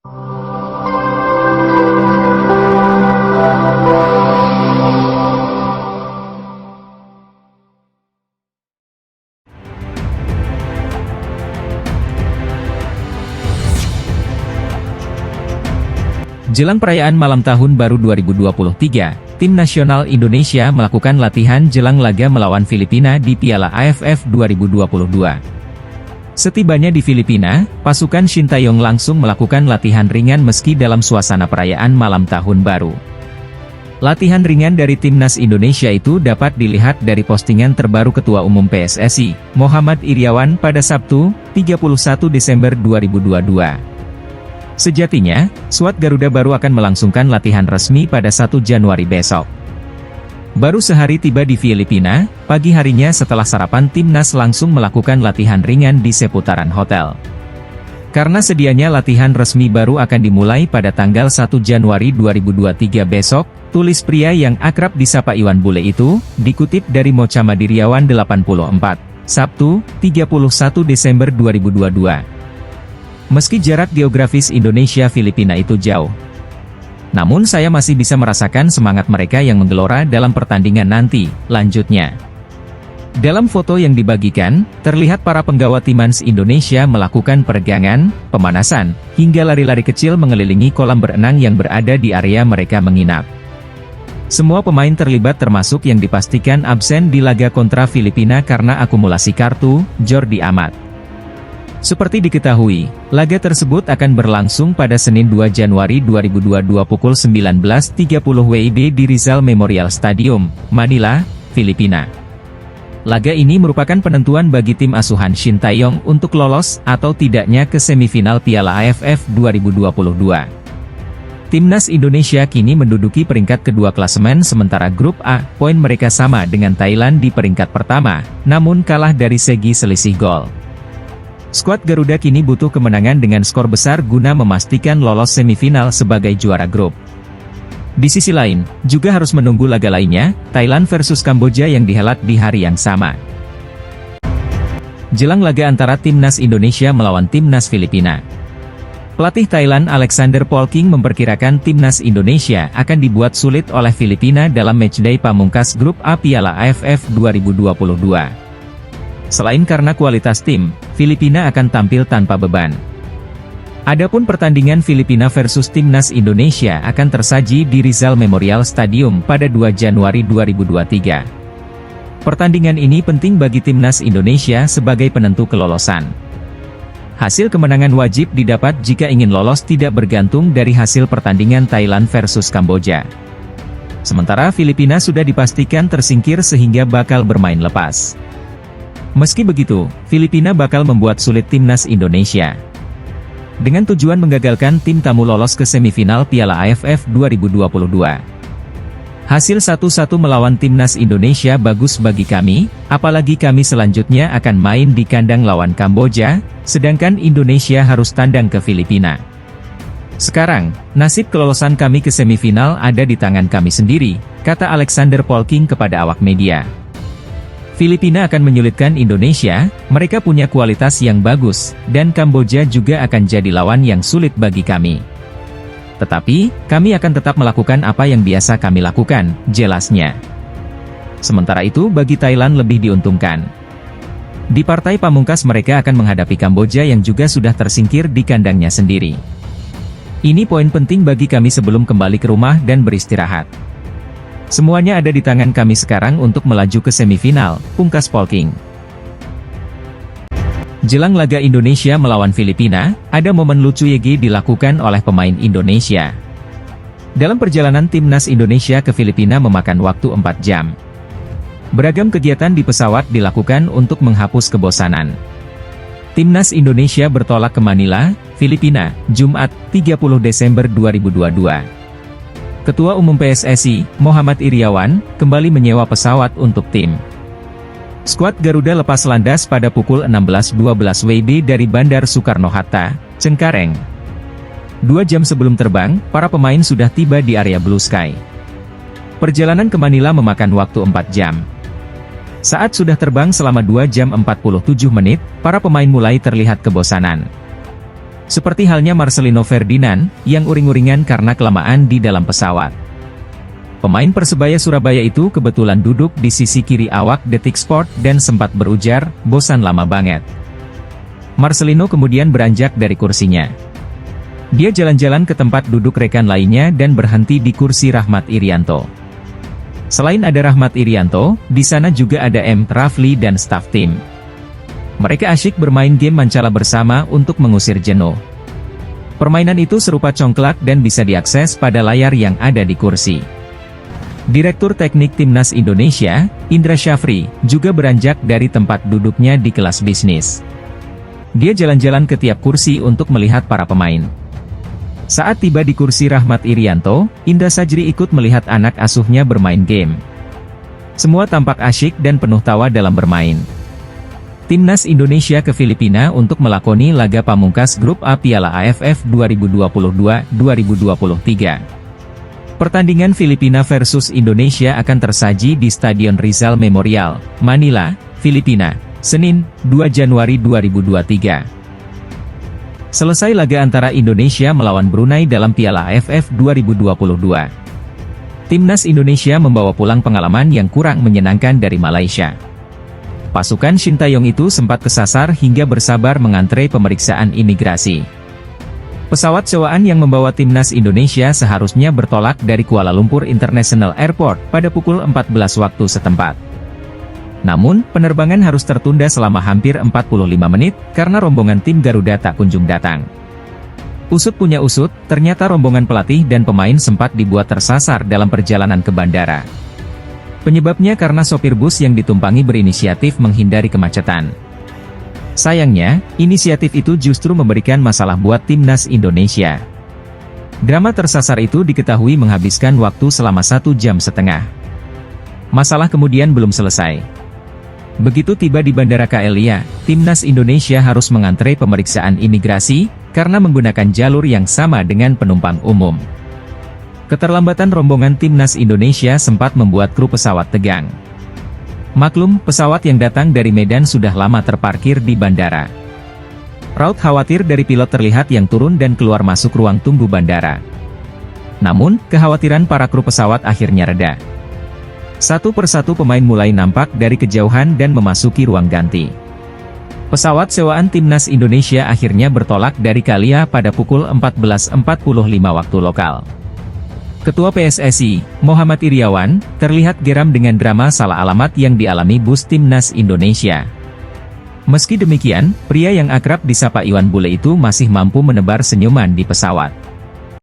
Jelang perayaan Malam Tahun Baru 2023, Tim Nasional Indonesia melakukan latihan jelang laga melawan Filipina di Piala AFF 2022. Setibanya di Filipina, pasukan Sintayong langsung melakukan latihan ringan meski dalam suasana perayaan Malam Tahun Baru. Latihan ringan dari Timnas Indonesia itu dapat dilihat dari postingan terbaru Ketua Umum PSSI, Muhammad Iryawan pada Sabtu, 31 Desember 2022. Sejatinya, skuad Garuda baru akan melangsungkan latihan resmi pada 1 Januari besok. Baru sehari tiba di Filipina, pagi harinya setelah sarapan Timnas langsung melakukan latihan ringan di seputaran hotel. Karena sedianya latihan resmi baru akan dimulai pada tanggal 1 Januari 2023 besok, tulis pria yang akrab disapa Iwan Bule itu, dikutip dari Muhammad Iryawan 84, Sabtu, 31 Desember 2022. Meski jarak geografis Indonesia-Filipina itu jauh, namun saya masih bisa merasakan semangat mereka yang menggelora dalam pertandingan nanti, lanjutnya. Dalam foto yang dibagikan, terlihat para penggawa timnas Indonesia melakukan peregangan, pemanasan, hingga lari-lari kecil mengelilingi kolam berenang yang berada di area mereka menginap. Semua pemain terlibat termasuk yang dipastikan absen di laga kontra Filipina karena akumulasi kartu, Jordi Amat. Seperti diketahui, laga tersebut akan berlangsung pada Senin 2 Januari 2022 pukul 19.30 WIB di Rizal Memorial Stadium, Manila, Filipina. Laga ini merupakan penentuan bagi tim asuhan Sintayong untuk lolos atau tidaknya ke semifinal Piala AFF 2022. Timnas Indonesia kini menduduki peringkat kedua klasemen sementara grup A, poin mereka sama dengan Thailand di peringkat pertama, namun kalah dari segi selisih gol. Skuad Garuda kini butuh kemenangan dengan skor besar guna memastikan lolos semifinal sebagai juara grup. Di sisi lain, juga harus menunggu laga lainnya, Thailand versus Kamboja yang dihelat di hari yang sama. Jelang laga antara Timnas Indonesia melawan Timnas Filipina. Pelatih Thailand Alexander Polking memperkirakan Timnas Indonesia akan dibuat sulit oleh Filipina dalam matchday pamungkas grup A Piala AFF 2022. Selain karena kualitas tim, Filipina akan tampil tanpa beban. Adapun pertandingan Filipina versus Timnas Indonesia akan tersaji di Rizal Memorial Stadium pada 2 Januari 2023. Pertandingan ini penting bagi Timnas Indonesia sebagai penentu kelolosan. Hasil kemenangan wajib didapat jika ingin lolos tidak bergantung dari hasil pertandingan Thailand versus Kamboja. Sementara Filipina sudah dipastikan tersingkir sehingga bakal bermain lepas. Meski begitu, Filipina bakal membuat sulit Timnas Indonesia. Dengan tujuan menggagalkan tim tamu lolos ke semifinal Piala AFF 2022. Hasil 1-1 melawan Timnas Indonesia bagus bagi kami, apalagi kami selanjutnya akan main di kandang lawan Kamboja, sedangkan Indonesia harus tandang ke Filipina. Sekarang, nasib kelolosan kami ke semifinal ada di tangan kami sendiri, kata Alexander Polking kepada awak media. Filipina akan menyulitkan Indonesia, mereka punya kualitas yang bagus, dan Kamboja juga akan jadi lawan yang sulit bagi kami. Tetapi, kami akan tetap melakukan apa yang biasa kami lakukan, jelasnya. Sementara itu bagi Thailand lebih diuntungkan. Di partai pamungkas mereka akan menghadapi Kamboja yang juga sudah tersingkir di kandangnya sendiri. Ini poin penting bagi kami sebelum kembali ke rumah dan beristirahat. Semuanya ada di tangan kami sekarang untuk melaju ke semifinal, pungkas Polking. Jelang laga Indonesia melawan Filipina, ada momen lucu YG dilakukan oleh pemain Indonesia. Dalam perjalanan Timnas Indonesia ke Filipina memakan waktu 4 jam. Beragam kegiatan di pesawat dilakukan untuk menghapus kebosanan. Timnas Indonesia bertolak ke Manila, Filipina, Jumat, 30 Desember 2022. Ketua Umum PSSI, Muhammad Iryawan, kembali menyewa pesawat untuk tim. Skuad Garuda lepas landas pada pukul 16.12 WIB dari Bandar Soekarno-Hatta, Cengkareng. 2 jam sebelum terbang, para pemain sudah tiba di area Blue Sky. Perjalanan ke Manila memakan waktu 4 jam. Saat sudah terbang selama 2 jam 47 menit, para pemain mulai terlihat kebosanan. Seperti halnya Marcelino Ferdinand, yang uring-uringan karena kelamaan di dalam pesawat. Pemain Persebaya Surabaya itu kebetulan duduk di sisi kiri awak Detik Sport dan sempat berujar, "Bosan lama banget." Marcelino kemudian beranjak dari kursinya. Dia jalan-jalan ke tempat duduk rekan lainnya dan berhenti di kursi Rahmat Irianto. Selain ada Rahmat Irianto, di sana juga ada M. Rafli dan staf tim. Mereka asyik bermain game Mancala bersama untuk mengusir jenuh. Permainan itu serupa congklak dan bisa diakses pada layar yang ada di kursi. Direktur Teknik Timnas Indonesia, Indra Syafri, juga beranjak dari tempat duduknya di kelas bisnis. Dia jalan-jalan ke tiap kursi untuk melihat para pemain. Saat tiba di kursi Rahmat Irianto, Indra Sajri ikut melihat anak asuhnya bermain game. Semua tampak asyik dan penuh tawa dalam bermain. Timnas Indonesia ke Filipina untuk melakoni laga pamungkas Grup A Piala AFF 2022-2023. Pertandingan Filipina versus Indonesia akan tersaji di Stadion Rizal Memorial, Manila, Filipina, Senin, 2 Januari 2023. Selesai laga antara Indonesia melawan Brunei dalam Piala AFF 2022. Timnas Indonesia membawa pulang pengalaman yang kurang menyenangkan dari Malaysia. Pasukan Sintayong itu sempat kesasar hingga bersabar mengantre pemeriksaan imigrasi. Pesawat sewaan yang membawa Timnas Indonesia seharusnya bertolak dari Kuala Lumpur International Airport pada pukul 14 waktu setempat. Namun, penerbangan harus tertunda selama hampir 45 menit, karena rombongan tim Garuda tak kunjung datang. Usut punya usut, ternyata rombongan pelatih dan pemain sempat dibuat tersasar dalam perjalanan ke bandara. Penyebabnya karena sopir bus yang ditumpangi berinisiatif menghindari kemacetan. Sayangnya, inisiatif itu justru memberikan masalah buat Timnas Indonesia. Drama tersasar itu diketahui menghabiskan waktu selama 1,5 jam. Masalah kemudian belum selesai. Begitu tiba di Bandara KLIA, Timnas Indonesia harus mengantre pemeriksaan imigrasi, karena menggunakan jalur yang sama dengan penumpang umum. Keterlambatan rombongan Timnas Indonesia sempat membuat kru pesawat tegang. Maklum, pesawat yang datang dari Medan sudah lama terparkir di bandara. Raut khawatir dari pilot terlihat yang turun dan keluar masuk ruang tunggu bandara. Namun, kekhawatiran para kru pesawat akhirnya reda. Satu persatu pemain mulai nampak dari kejauhan dan memasuki ruang ganti. Pesawat sewaan Timnas Indonesia akhirnya bertolak dari KLIA pada pukul 14.45 waktu lokal. Ketua PSSI, Muhammad Iriawan, terlihat geram dengan drama salah alamat yang dialami bus Timnas Indonesia. Meski demikian, pria yang akrab disapa Iwan Bule itu masih mampu menebar senyuman di pesawat.